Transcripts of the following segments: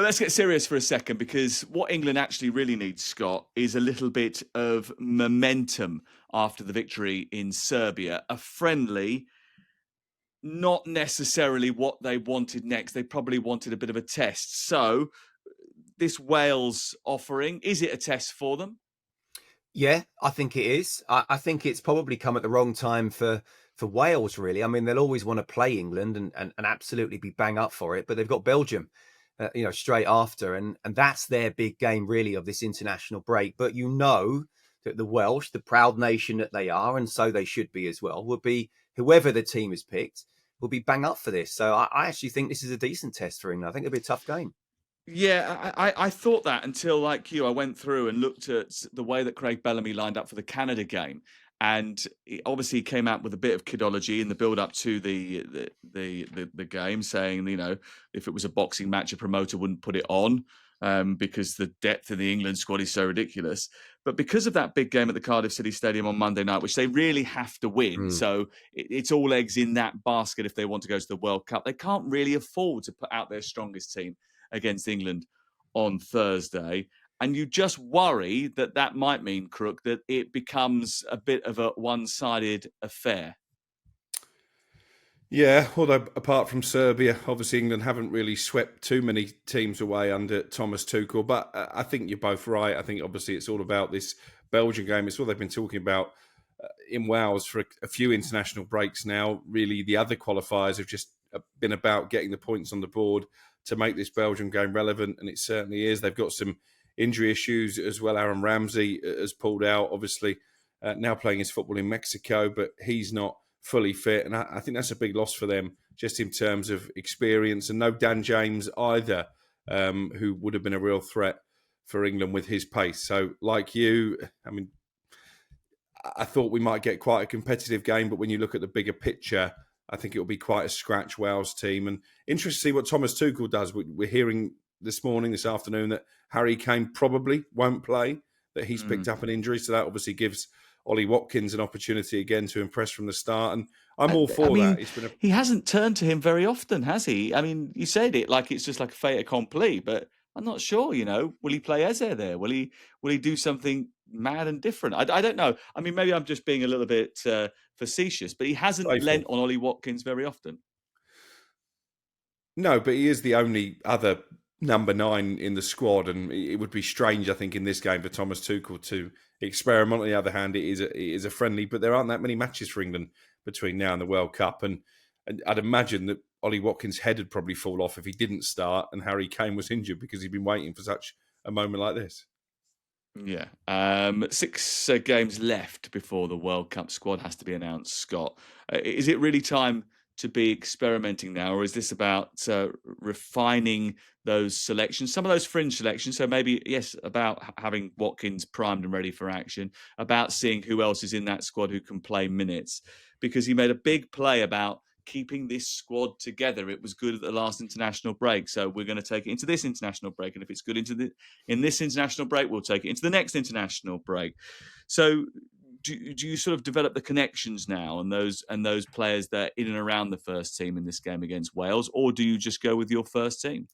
let's get serious for a second, because what England actually really needs, Scott, is a little bit of momentum after the victory in Serbia. A friendly, not necessarily what they wanted next. They probably wanted a bit of a test. So this Wales offering, is it a test for them? Yeah, I think it is. I think it's probably come at the wrong time for Wales, really. I mean, they'll always want to play England and absolutely be bang up for it, but they've got Belgium, straight after, and that's their big game, really, of this international break. But that the Welsh, the proud nation that they are, and so they should be as well, will be, whoever the team is picked, will be bang up for this. So I actually think this is a decent test for England. I think it'll be a tough game. Yeah, I thought that until, like you, I went through and looked at the way that Craig Bellamy lined up for the Canada game, and he obviously came out with a bit of kidology in the build up to the game, saying, if it was a boxing match, a promoter wouldn't put it on because the depth of the England squad is so ridiculous. But because of that big game at the Cardiff City Stadium on Monday night, which they really have to win, so it's all eggs in that basket if they want to go to the World Cup. They can't really afford to put out their strongest team against England on Thursday. And you just worry that might mean, Crook, that it becomes a bit of a one-sided affair. Yeah, although apart from Serbia, obviously England haven't really swept too many teams away under Thomas Tuchel. But I think you're both right. I think obviously it's all about this Belgian game. It's what they've been talking about in Wales for a few international breaks now. Really, the other qualifiers have just been about getting the points on the board to make this Belgian game relevant, and it certainly is. They've got some injury issues as well. Aaron Ramsey has pulled out, obviously, now playing his football in Mexico, but he's not fully fit, and I think that's a big loss for them, just in terms of experience, and no Dan James either, who would have been a real threat for England with his pace. So, like you, I mean, I thought we might get quite a competitive game, but when you look at the bigger picture, I think it'll be quite a scratch Wales team. And interesting to see what Thomas Tuchel does. We're hearing this afternoon, that Harry Kane probably won't play, that he's picked up an injury. So that obviously gives Ollie Watkins an opportunity again to impress from the start. And I'm all for that. He hasn't turned to him very often, has he? I mean, you said it like it's just like a fait accompli, but I'm not sure, will he play Eze there? Will he do something mad and different? I don't know. I mean, maybe I'm just being a little bit facetious, but he hasn't lent on Ollie Watkins very often. No, but he is the only other number 9 in the squad, and it would be strange, I think, in this game for Thomas Tuchel to experiment. On the other hand, it is a friendly, but there aren't that many matches for England between now and the World Cup, and I'd imagine that Ollie Watkins' head would probably fall off if he didn't start and Harry Kane was injured, because he'd been waiting for such a moment like this. Yeah. 6 games left before the World Cup squad has to be announced, Scott. Is it really time to be experimenting now, or is this about refining those selections, some of those fringe selections? So maybe, yes, about having Watkins primed and ready for action, about seeing who else is in that squad who can play minutes, because he made a big play about keeping this squad together. It was good at the last international break, so we're going to take it into this international break, and if it's good in this international break, we'll take it into the next international break. So do you sort of develop the connections now and those players that are in and around the first team in this game against Wales, or do you just go with your first team?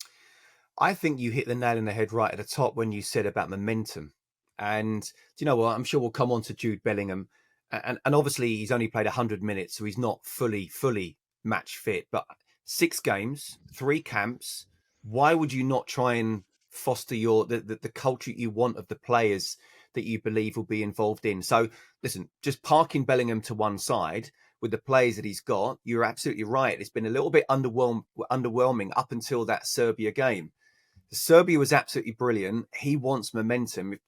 I think you hit the nail on the head right at the top when you said about momentum. And do you know what? I'm sure we'll come on to Jude Bellingham. And obviously he's only played 100 minutes, so he's not fully match fit. But 6 games, 3 camps. Why would you not try and foster the culture you want of the players that you believe will be involved in? So listen, just parking Bellingham to one side with the players that he's got, you're absolutely right. It's been a little bit underwhelming up until that Serbia game. Serbia was absolutely brilliant. He wants momentum.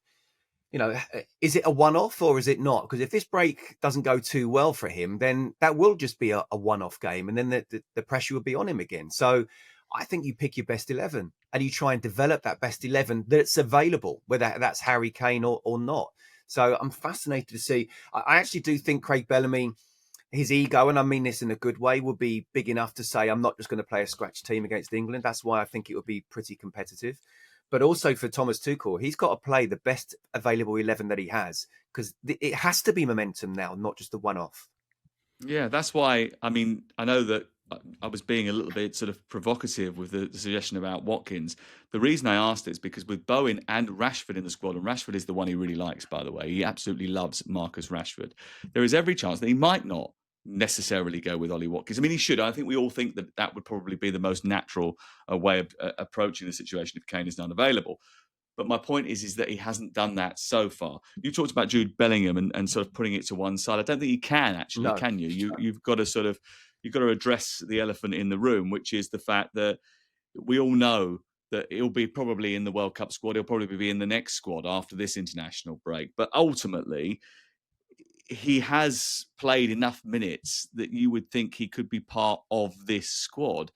Is it a one-off or is it not? Because if this break doesn't go too well for him, then that will just be a one-off game, and then the pressure will be on him again. So I think you pick your best 11 and you try and develop that best 11 that's available, whether that's Harry Kane or not. So I'm fascinated to see. I actually do think Craig Bellamy, his ego, and I mean this in a good way, would be big enough to say, I'm not just going to play a scratch team against England. That's why I think it would be pretty competitive. But also for Thomas Tuchel, he's got to play the best available 11 that he has, because it has to be momentum now, not just a one-off. Yeah, that's why. I mean, I know that I was being a little bit sort of provocative with the suggestion about Watkins. The reason I asked it is because with Bowen and Rashford in the squad, and Rashford is the one he really likes, by the way. He absolutely loves Marcus Rashford. There is every chance that he might not necessarily go with Ollie Watkins. I mean, he should. I think we all think that that would probably be the most natural way of approaching the situation if Kane is not available. But my point is that he hasn't done that so far. You talked about Jude Bellingham and sort of putting it to one side. I don't think you can actually, No. can you? You've got to address the elephant in the room, which is the fact that we all know that he'll be probably in the World Cup squad. He'll probably be in the next squad after this international break. But ultimately, he has played enough minutes that you would think he could be part of this squad.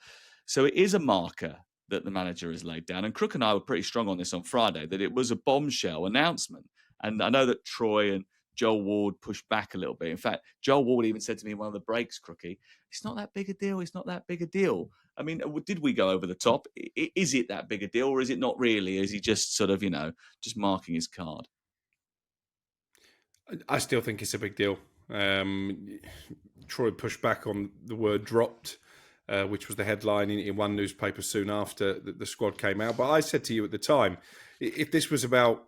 So it is a marker that the manager has laid down. And Crook and I were pretty strong on this on Friday, that it was a bombshell announcement. And I know that Troy and Joel Ward pushed back a little bit. In fact, Joel Ward even said to me in one of the breaks, Crookie, it's not that big a deal. It's not that big a deal. I mean, did we go over the top? Is it that big a deal, or is it not really? Is he just sort of, just marking his card? I still think it's a big deal. Troy pushed back on the word dropped, which was the headline in one newspaper soon after the squad came out. But I said to you at the time, if this was about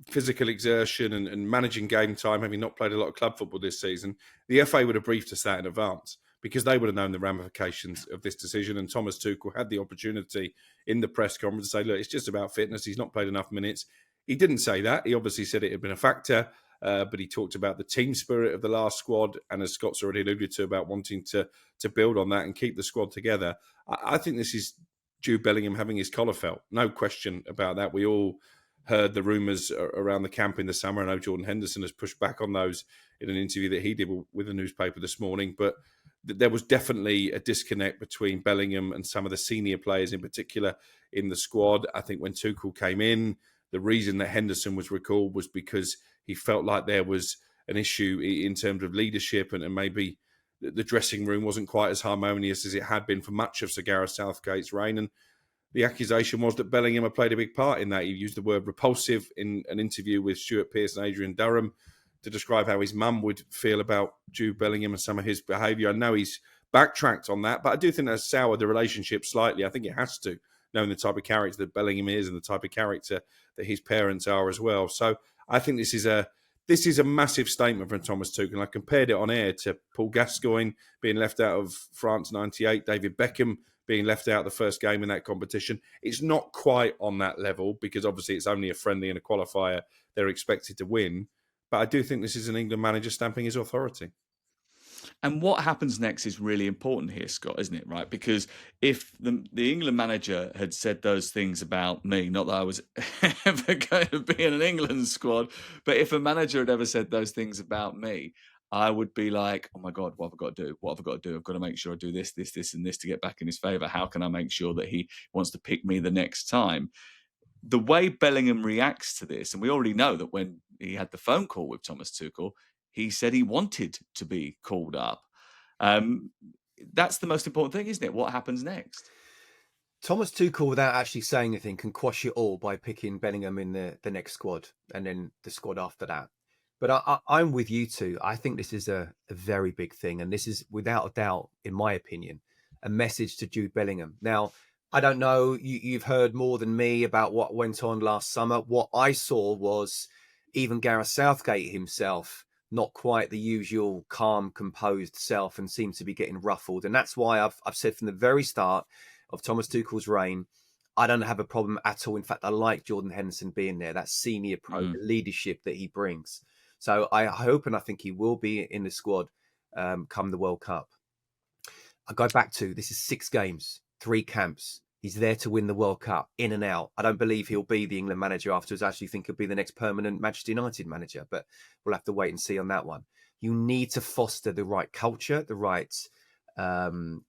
physical exertion and managing game time, having not played a lot of club football this season, the FA would have briefed us that in advance, because they would have known the ramifications of this decision. And Thomas Tuchel had the opportunity in the press conference to say, look, it's just about fitness. He's not played enough minutes. He didn't say that. He obviously said it had been a factor. But he talked about the team spirit of the last squad, and as Scott's already alluded to, about wanting to build on that and keep the squad together. I think this is Jude Bellingham having his collar felt. No question about that. We all heard the rumours around the camp in the summer. I know Jordan Henderson has pushed back on those in an interview that he did with a newspaper this morning. But there was definitely a disconnect between Bellingham and some of the senior players, in particular in the squad. I think when Tuchel came in, the reason that Henderson was recalled was because he felt like there was an issue in terms of leadership, and maybe the dressing room wasn't quite as harmonious as it had been for much of Sir Gareth Southgate's reign. And the accusation was that Bellingham had played a big part in that. He used the word repulsive in an interview with Stuart Pearce and Adrian Durham to describe how his mum would feel about Jude Bellingham and some of his behaviour. I know he's backtracked on that, but I do think that's soured the relationship slightly. I think it has to, knowing the type of character that Bellingham is and the type of character that his parents are as well. So I think this is a massive statement from Thomas Tuchel. I compared it on air to Paul Gascoigne being left out of France '98, David Beckham being left out the first game in that competition. It's not quite on that level, because obviously it's only a friendly and a qualifier they're expected to win. But I do think this is an England manager stamping his authority. And what happens next is really important here, Scott, isn't it? Right? Because if the England manager had said those things about me, not that I was ever going to be in an England squad, but if a manager had ever said those things about me, I would be like, oh my God, what have I got to do? What have I got to do? I've got to make sure I do this, and this to get back in his favour. How can I make sure that he wants to pick me the next time? The way Bellingham reacts to this, and we already know that when he had the phone call with Thomas Tuchel, he said he wanted to be called up. That's the most important thing, isn't it? What happens next? Thomas Tuchel, without actually saying anything, can quash it all by picking Bellingham in the next squad and then the squad after that. But I'm with you two. I think this is a very big thing. And this is, without a doubt, in my opinion, a message to Jude Bellingham. Now, I don't know, you've heard more than me about what went on last summer. What I saw was even Gareth Southgate himself, not quite the usual calm, composed self, and seems to be getting ruffled. And that's why I've said from the very start of Thomas Tuchel's reign, I don't have a problem at all. In fact, I like Jordan Henderson being there, that senior pro, the leadership that he brings. So I hope and I think he will be in the squad come the World Cup. I go back to, this is 6 games, 3 camps. He's there to win the World Cup, in and out. I don't believe he'll be the England manager afterwards. I actually think he'll be the next permanent Manchester United manager, but we'll have to wait and see on that one. You need to foster the right culture, the right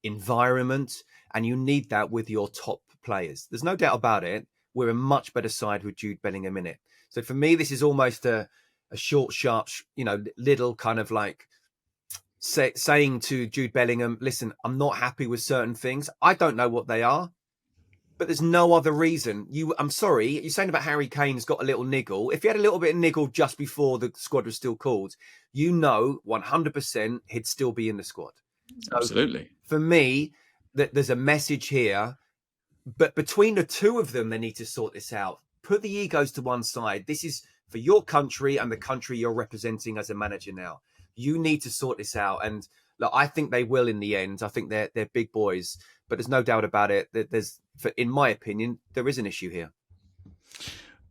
environment, and you need that with your top players. There's no doubt about it. We're a much better side with Jude Bellingham in it. So for me, this is almost a short, sharp, little kind of like saying to Jude Bellingham, listen, I'm not happy with certain things. I don't know what they are, but there's no other reason. I'm sorry, you're saying about Harry Kane's got a little niggle. If he had a little bit of niggle just before the squad was still called, 100% he'd still be in the squad. So Absolutely. for me, there's a message here, but between the two of them, they need to sort this out. Put the egos to one side. This is for your country and the country you're representing as a manager now. You need to sort this out. And look, I think they will in the end. I think they're big boys, but there's no doubt about it that in my opinion, there is an issue here.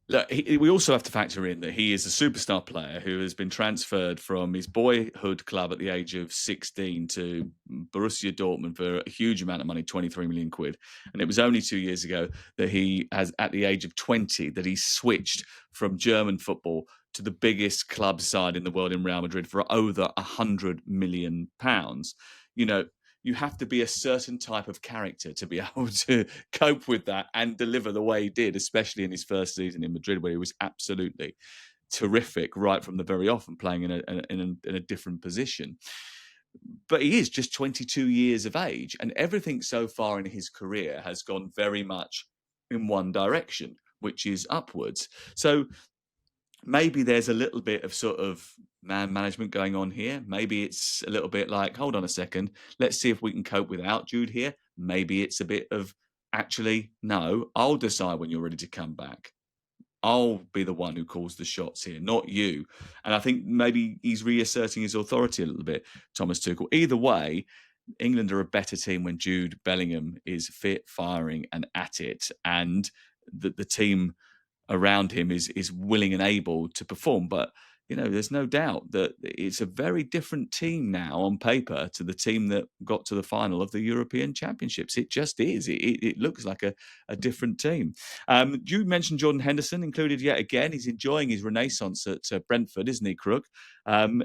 Look, we also have to factor in that he is a superstar player who has been transferred from his boyhood club at the age of 16 to Borussia Dortmund for a huge amount of money, 23 million quid. And it was only 2 years ago that he has, at the age of 20, that he switched from German football to the biggest club side in the world in Real Madrid for over £100 million. You know, you have to be a certain type of character to be able to cope with that and deliver the way he did, especially in his first season in Madrid, where he was absolutely terrific right from the very off and playing in a different position. But he is just 22 years of age, and everything so far in his career has gone very much in one direction, which is upwards. So maybe there's a little bit of sort of man management going on here. Maybe it's a little bit like, hold on a second, let's see if we can cope without Jude here. Maybe it's a bit of, actually, no, I'll decide when you're ready to come back. I'll be the one who calls the shots here, not you. And I think maybe he's reasserting his authority a little bit, Thomas Tuchel. Either way, England are a better team when Jude Bellingham is fit, firing, and at it. And the team around him is willing and able to perform. But, you know, there's no doubt that it's a very different team now on paper to the team that got to the final of the European Championships. It just is. It looks like a different team. You mentioned Jordan Henderson included yet again. He's enjoying his renaissance at Brentford, isn't he, Crook?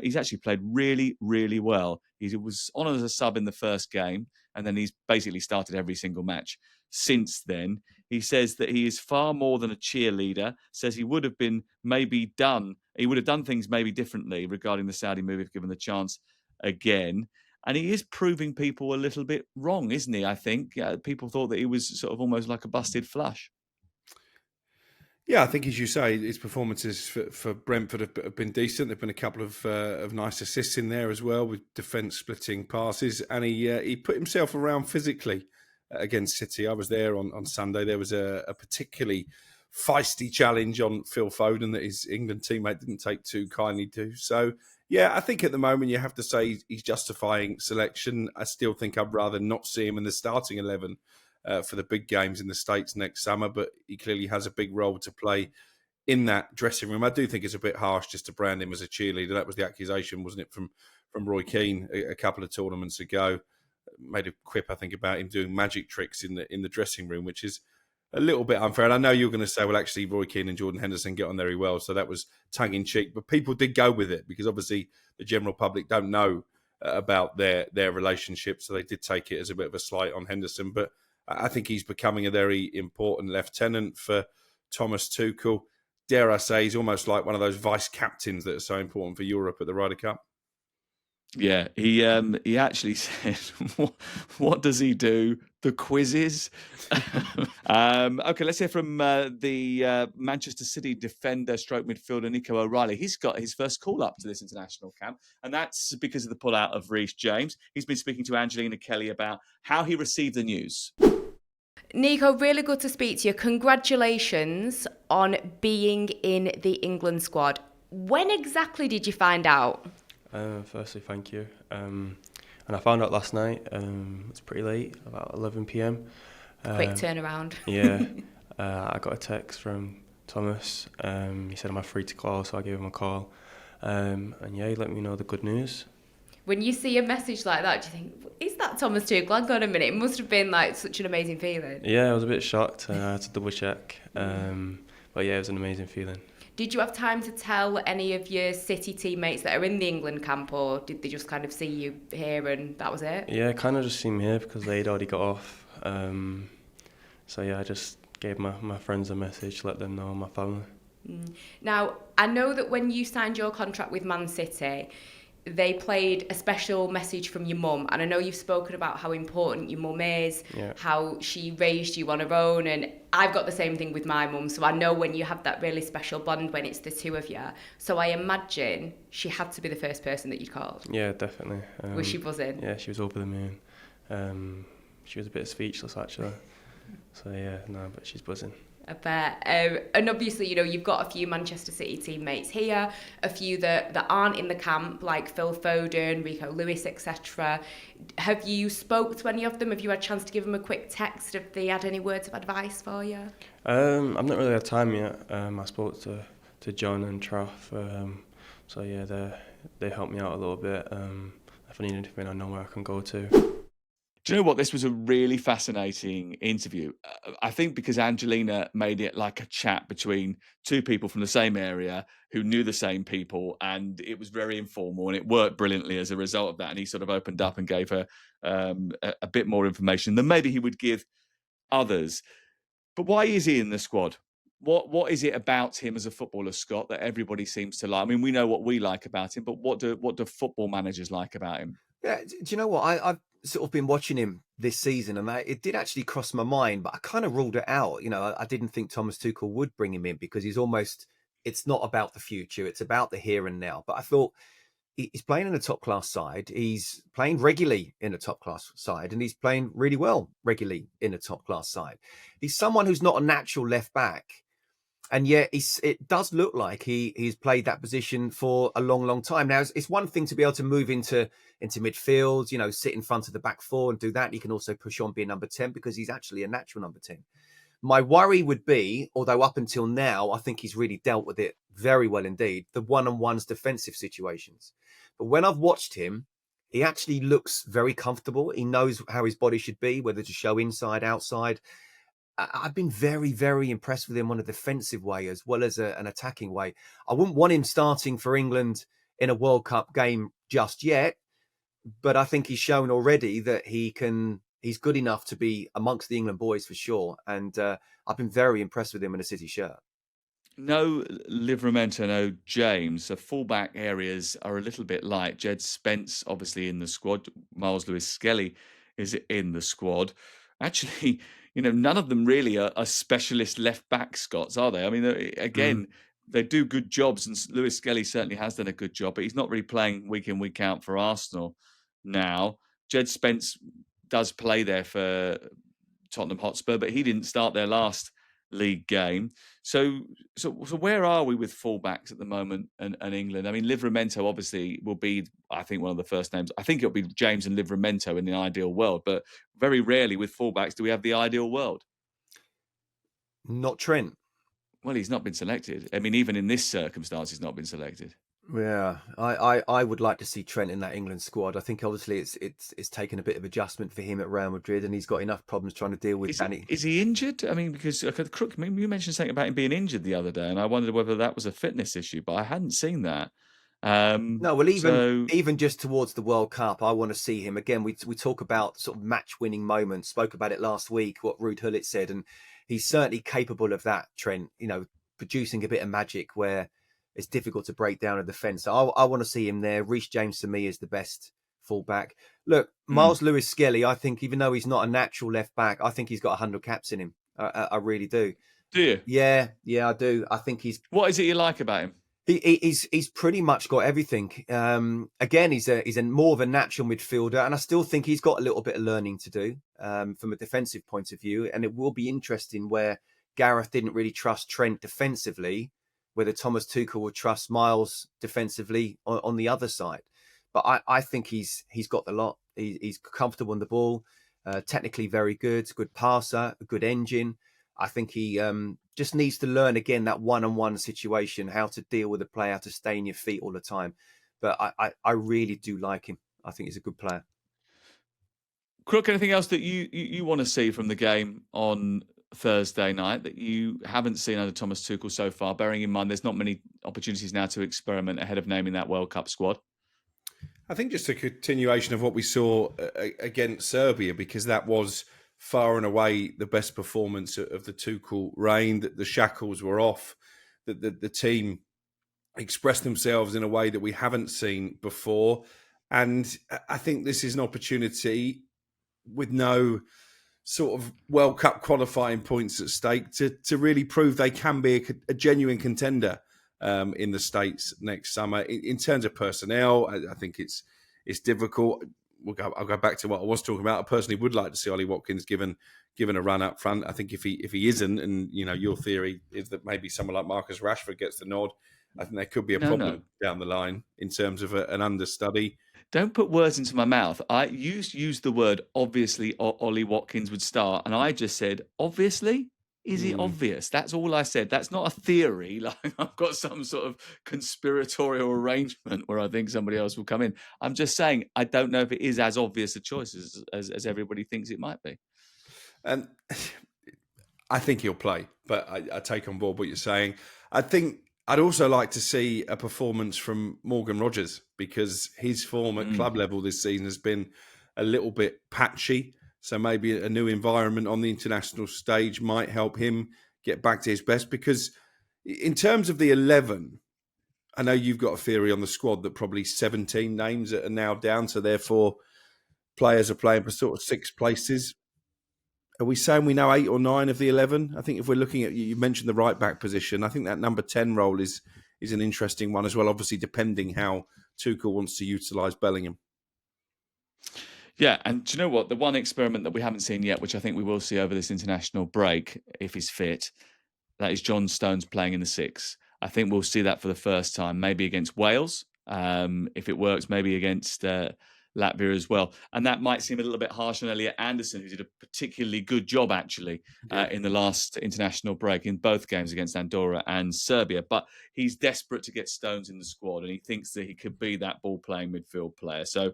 He's actually played really, really well. He was on as a sub in the first game, and then he's basically started every single match since then. He says that he is far more than a cheerleader, says he would have done things maybe differently regarding the Saudi move if given the chance again. And he is proving people a little bit wrong, isn't he? I think people thought that he was sort of almost like a busted flush. Yeah, I think, as you say, his performances for Brentford have been decent. There've been a couple of nice assists in there as well, with defence splitting passes, and he put himself around physically against City. I was there on Sunday. There was a particularly feisty challenge on Phil Foden that his England teammate didn't take too kindly to. So, yeah, I think at the moment you have to say he's justifying selection. I still think I'd rather not see him in the starting 11 for the big games in the States next summer, but he clearly has a big role to play in that dressing room. I do think it's a bit harsh just to brand him as a cheerleader. That was the accusation, wasn't it, from Roy Keane a couple of tournaments ago. Made a quip, I think, about him doing magic tricks in the dressing room, which is a little bit unfair. And I know you're going to say, well, actually, Roy Keane and Jordan Henderson get on very well, so that was tongue-in-cheek. But people did go with it because obviously the general public don't know about their relationship, so they did take it as a bit of a slight on Henderson. But I think he's becoming a very important lieutenant for Thomas Tuchel. Dare I say, he's almost like one of those vice captains that are so important for Europe at the Ryder Cup. Yeah, he actually said, what does he do? The quizzes. Okay, let's hear from the Manchester City defender stroke midfielder Nico O'Reilly. He's got his first call up to this international camp, and that's because of the pullout of Reece James. He's been speaking to Angelina Kelly about how he received the news. Nico, really good to speak to you. Congratulations on being in the England squad. When exactly did you find out? Firstly, thank you. And I found out last night. It's pretty late, about 11 p.m. Quick turnaround. Yeah. I got a text from Thomas. He said, am I free to call? So I gave him a call. And yeah, he let me know the good news. When you see a message like that, do you think, is that Thomas Tuchel? Hang on a minute. It must have been like such an amazing feeling. Yeah, I was a bit shocked. I had to double check. But yeah, it was an amazing feeling. Did you have time to tell any of your City teammates that are in the England camp, or did they just kind of see you here and that was it? Yeah, kind of just seen me here because they'd already got off. So yeah, I just gave my friends a message, let them know, my family. Now, I know that when you signed your contract with Man City, they played a special message from your mum, and I know you've spoken about how important your mum is, how she raised you on her own, and I've got the same thing with my mum, so I know when you have that really special bond when it's the two of you. So I imagine she had to be the first person that you called. Yeah, definitely. Was she buzzing? Yeah, she was over the moon. She was a bit speechless actually. So yeah, no, but she's buzzing. I bet. And obviously, you know, you've got a few Manchester City teammates here, a few that aren't in the camp, like Phil Foden, Rico Lewis, etc. Have you spoke to any of them? Have you had a chance to give them a quick text if they had any words of advice for you? I've not really had time yet. I spoke to John and Trough. So yeah, they helped me out a little bit. If I need anything, I know where I can go to. Do you know what? This was a really fascinating interview. I think because Angelina made it like a chat between two people from the same area who knew the same people, and it was very informal, and it worked brilliantly as a result of that. And he sort of opened up and gave her a bit more information than maybe he would give others. But why is he in the squad? What is it about him as a footballer, Scott, that everybody seems to like? I mean, we know what we like about him, but what do football managers like about him? Yeah, do you know what? I've sort of been watching him this season, and it did actually cross my mind, but I kind of ruled it out. You know, I didn't think Thomas Tuchel would bring him in because it's not about the future, it's about the here and now. But I thought he's playing in a top class side. He's playing regularly in a top class side, and he's playing really well regularly in a top class side. He's someone who's not a natural left back. And yet it does look like he's played that position for a long, long time. Now, it's one thing to be able to move into midfield, you know, sit in front of the back four and do that. He can also push on being number 10 because he's actually a natural number 10. My worry would be, although up until now, I think he's really dealt with it very well indeed, the one-on-ones defensive situations. But when I've watched him, he actually looks very comfortable. He knows how his body should be, whether to show inside, outside. I've been very, very impressed with him on a defensive way as well as an attacking way. I wouldn't want him starting for England in a World Cup game just yet, but I think he's shown already that he's good enough to be amongst the England boys for sure. And I've been very impressed with him in a City shirt. No Livramento, no James. The fullback areas are a little bit light. Jed Spence, obviously, in the squad. Miles Lewis-Skelly is in the squad. Actually, you know, none of them really are specialist left back Scots, are they? I mean, again, they do good jobs, and Lewis-Skelly certainly has done a good job, but he's not really playing week in, week out for Arsenal now. Jed Spence does play there for Tottenham Hotspur, but he didn't start their last league game. So where are we with fullbacks at the moment and England? I mean, Livramento obviously will be, I think, one of the first names. I think it'll be James and Livramento in the ideal world, but very rarely with fullbacks do we have the ideal world. Not Trent. Well, he's not been selected. I mean, even in this circumstance, he's not been selected. Yeah, I would like to see Trent in that England squad. I think obviously it's taken a bit of adjustment for him at Real Madrid, and he's got enough problems trying to deal with Danny. Is he injured? I mean, because Crook, you mentioned something about him being injured the other day, and I wondered whether that was a fitness issue, but I hadn't seen that. No, well, even just towards the World Cup, I want to see him again. We talk about sort of match-winning moments. Spoke about it last week, what Ruud Gullit said, and he's certainly capable of that. Trent, you know, producing a bit of magic where it's difficult to break down a defence. So I want to see him there. Reece James, to me, is the best fullback. Look, Miles Lewis-Skelly, I think, even though he's not a natural left back, I think he's got 100 caps in him. I really do. Do you? Yeah, I do. I think he's... What is it you like about him? He's pretty much got everything. Again, he's a more of a natural midfielder, and I still think he's got a little bit of learning to do from a defensive point of view. And it will be interesting where Gareth didn't really trust Trent defensively, whether Thomas Tuchel will trust Miles defensively on the other side. But I think he's got the lot. He's comfortable on the ball, technically very good passer, a good engine. I think he just needs to learn again that one-on-one situation, how to deal with a player, how to stay in your feet all the time. But I really do like him. I think he's a good player. Crook, anything else that you want to see from the game on Thursday night that you haven't seen under Thomas Tuchel so far, bearing in mind there's not many opportunities now to experiment ahead of naming that World Cup squad? I think just a continuation of what we saw against Serbia, because that was far and away the best performance of the Tuchel reign, that the shackles were off, that the team express themselves in a way that we haven't seen before. And I think this is an opportunity with no sort of World Cup qualifying points at stake to really prove they can be a genuine contender in the States next summer. In terms of personnel, I think it's difficult. I'll go back to what I was talking about. I personally would like to see Ollie Watkins given a run up front. I think if he isn't, and your theory is that maybe someone like Marcus Rashford gets the nod, I think there could be a problem down the line in terms of an understudy. Don't put words into my mouth. I used the word obviously Ollie Watkins would start, and I just said, obviously? Is it obvious? That's all I said. That's not a theory. Like I've got some sort of conspiratorial arrangement where I think somebody else will come in. I'm just saying I don't know if it is as obvious a choice as everybody thinks it might be. And I think he'll play, but I take on board what you're saying. I think I'd also like to see a performance from Morgan Rogers, because his form at club level this season has been a little bit patchy. So maybe a new environment on the international stage might help him get back to his best. Because in terms of the 11, I know you've got a theory on the squad that probably 17 names are now down. So therefore, players are playing for sort of 6 places. Are we saying we know 8 or 9 of the 11? I think if we're looking at, you mentioned the right back position, I think that number 10 role is an interesting one as well, obviously depending how Tuchel wants to utilise Bellingham. Yeah, and do you know what? The one experiment that we haven't seen yet, which I think we will see over this international break, if he's fit, that is John Stones playing in the 6. I think we'll see that for the first time, maybe against Wales. If it works, maybe against Latvia as well. And that might seem a little bit harsh on Elliot Anderson, who did a particularly good job, actually, in the last international break in both games against Andorra and Serbia. But he's desperate to get Stones in the squad, and he thinks that he could be that ball-playing midfield player. So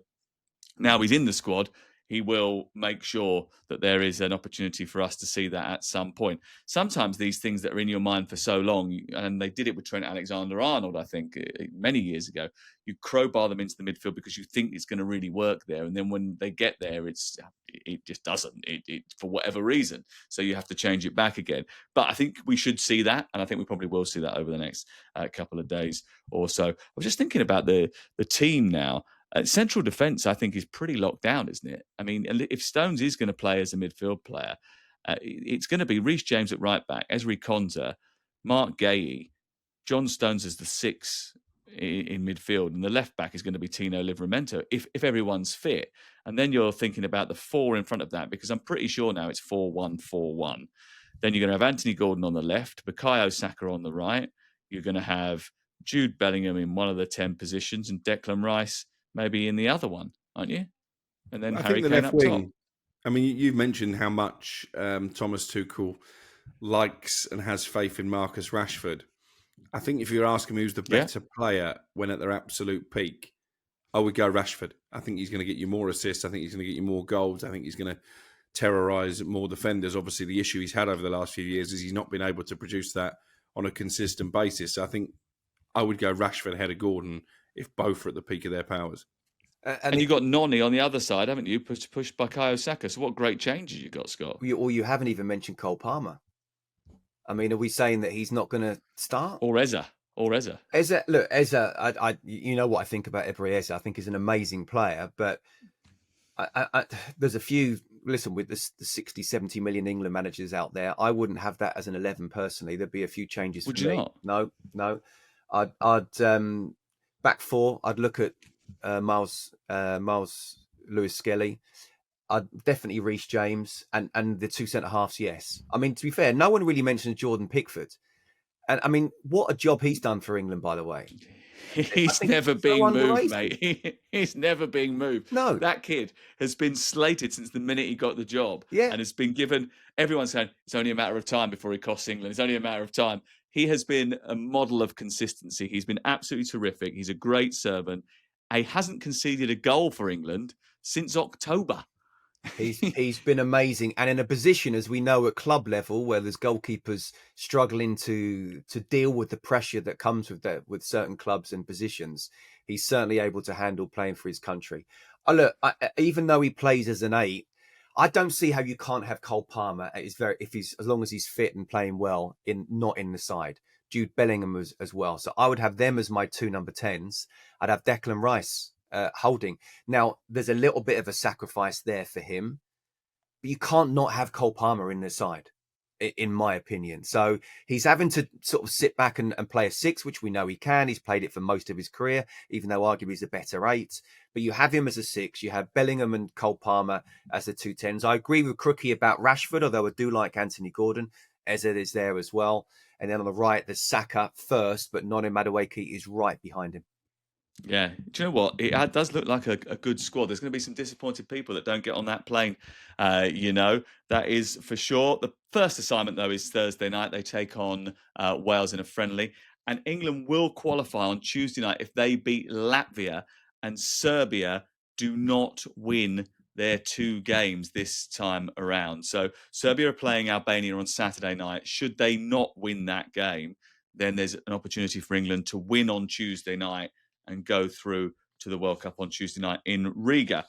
now he's in the squad, he will make sure that there is an opportunity for us to see that at some point. Sometimes these things that are in your mind for so long, and they did it with Trent Alexander-Arnold, I think, many years ago, you crowbar them into the midfield because you think it's going to really work there. And then when they get there, it just doesn't, for whatever reason. So you have to change it back again. But I think we should see that, and I think we probably will see that over the next couple of days or so. I was just thinking about the team now. Central defence, I think, is pretty locked down, isn't it? I mean, if Stones is going to play as a midfield player, it's going to be Reece James at right back, Ezri Konsa, Mark Guéhi, John Stones as the 6 in midfield, and the left back is going to be Tino Livramento if everyone's fit. And then you're thinking about the 4 in front of that, because I'm pretty sure now it's 4-1-4-1. Then you're going to have Anthony Gordon on the left, Bukayo Saka on the right. You're going to have Jude Bellingham in one of the 10 positions and Declan Rice maybe in the other one, aren't you? And then Harry Kane up top. I mean, you've mentioned how much Thomas Tuchel likes and has faith in Marcus Rashford. I think if you're asking me who's the better player when at their absolute peak, I would go Rashford. I think he's going to get you more assists. I think he's going to get you more goals. I think he's going to terrorise more defenders. Obviously, the issue he's had over the last few years is he's not been able to produce that on a consistent basis. So I think I would go Rashford ahead of Gordon if both are at the peak of their powers. And you've got Noni on the other side, haven't you? Push Bukayo Saka. So what great changes you got, Scott? You haven't even mentioned Cole Palmer. I mean, are we saying that he's not going to start? Or Eza. Eza, look, Eza, you know what I think about Ebery Eza. I think he's an amazing player, but there's a few, listen, with the 60, 70 million England managers out there, I wouldn't have that as an 11 personally. There'd be a few changes for me. Would you not? No. I'd back 4, I'd look at Miles Lewis-Skelly. I'd definitely Reece James and the 2 centre-halves, yes. I mean, to be fair, no one really mentions Jordan Pickford. And, I mean, what a job he's done for England, by the way. He's never been moved, mate. He's never been moved. No. That kid has been slated since the minute he got the job. Yeah. And it's been given, everyone's saying, it's only a matter of time before he costs England. It's only a matter of time. He has been a model of consistency. He's been absolutely terrific. He's a great servant. He hasn't conceded a goal for England since October. He's been amazing. And in a position, as we know, at club level, where there's goalkeepers struggling to deal with the pressure that comes with certain clubs and positions, he's certainly able to handle playing for his country. Look, even though he plays as an 8, I don't see how you can't have Cole Palmer at his as long as he's fit and playing well, not in the side. Jude Bellingham as well. So I would have them as my 2 number 10s. I'd have Declan Rice holding. Now, there's a little bit of a sacrifice there for him, but you can't not have Cole Palmer in the side, in my opinion. So he's having to sort of sit back and play a 6, which we know he can. He's played it for most of his career, even though arguably he's a better 8. But you have him as a 6. You have Bellingham and Cole Palmer as the 2 10s. I agree with Crookie about Rashford, although I do like Anthony Gordon. Eze is there as well. And then on the right, there's Saka first, but Noni Madueke is right behind him. Yeah, do you know what? It does look like a good squad. There's going to be some disappointed people that don't get on that plane. That is for sure. The first assignment, though, is Thursday night. They take on Wales in a friendly. And England will qualify on Tuesday night if they beat Latvia and Serbia do not win their 2 games this time around. So Serbia are playing Albania on Saturday night. Should they not win that game, then there's an opportunity for England to win on Tuesday night and go through to the World Cup on Tuesday night in Riga.